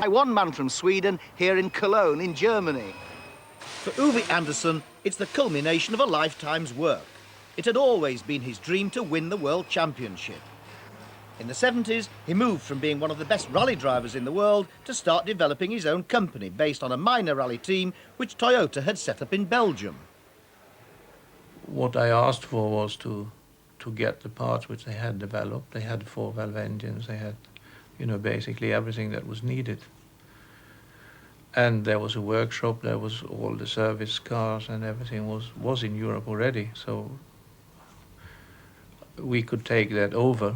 by one man from Sweden here in Cologne in Germany. For Uwe Andersson, it's the culmination of a lifetime's work. It had always been his dream to win the World Championship. In the 70s, he moved from being one of the best rally drivers in the world to start developing his own company based on a minor rally team which Toyota had set up in Belgium. What I asked for was to get the parts which they had developed. They had 4-valve engines, they had, basically everything that was needed. And there was a workshop, there was all the service cars and everything was in Europe already. So we could take that over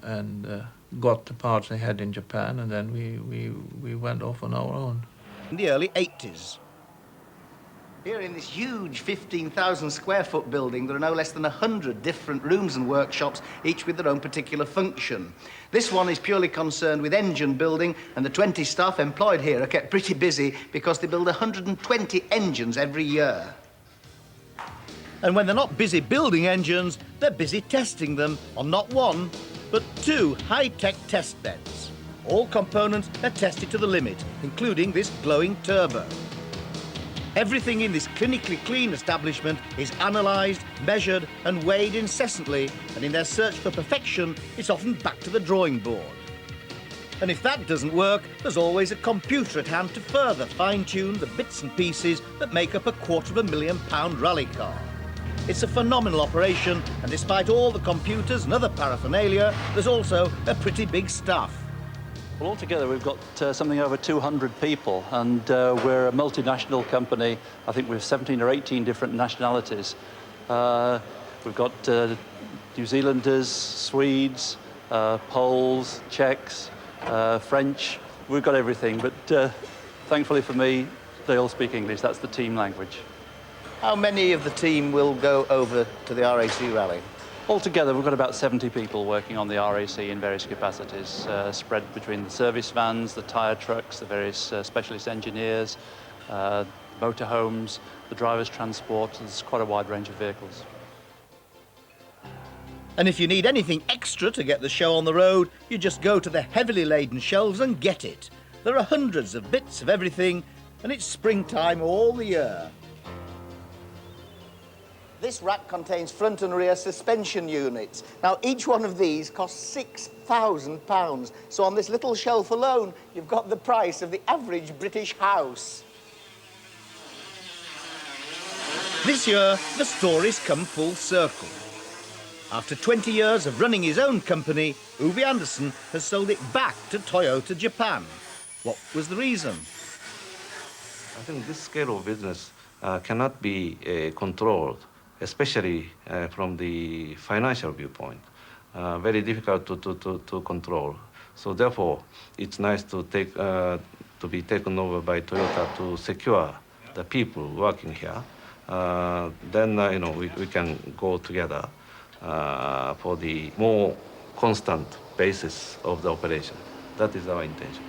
and got the parts they had in Japan, and then we went off on our own. In the early 80s. Here in this huge 15,000 square foot building, there are no less than 100 different rooms and workshops, each with their own particular function. This one is purely concerned with engine building, and the 20 staff employed here are kept pretty busy because they build 120 engines every year. And when they're not busy building engines, they're busy testing them on not one, but 2 high-tech test beds. All components are tested to the limit, including this glowing turbo. Everything in this clinically clean establishment is analysed, measured and weighed incessantly, and in their search for perfection, it's often back to the drawing board. And if that doesn't work, there's always a computer at hand to further fine-tune the bits and pieces that make up a £250,000 rally car. It's a phenomenal operation, and despite all the computers and other paraphernalia, there's also a pretty big staff. Well, altogether we've got something over 200 people, and we're a multinational company. I think we have 17 or 18 different nationalities. We've got New Zealanders, Swedes, Poles, Czechs, French. We've got everything, but thankfully for me, they all speak English. That's the team language. How many of the team will go over to the RAC rally? Altogether, we've got about 70 people working on the RAC in various capacities, spread between the service vans, the tyre trucks, the various specialist engineers, motorhomes, the driver's transport. There's quite a wide range of vehicles. And if you need anything extra to get the show on the road, you just go to the heavily laden shelves and get it. There are hundreds of bits of everything, and it's springtime all the year. This rack contains front and rear suspension units. Now, each one of these costs £6,000. So on this little shelf alone, you've got the price of the average British house. This year, the story's come full circle. After 20 years of running his own company, Uwe Andersson has sold it back to Toyota Japan. What was the reason? I think this scale of business cannot be controlled, especially from the financial viewpoint. Very difficult to control. So therefore, it's nice to be taken over by Toyota to secure the people working here. Then we can go together for the more constant basis of the operation. That is our intention.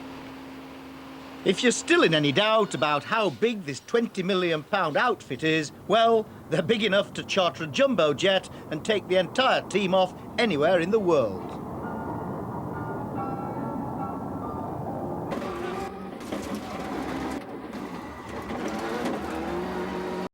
If you're still in any doubt about how big this £20 million outfit is, well, they're big enough to charter a jumbo jet and take the entire team off anywhere in the world.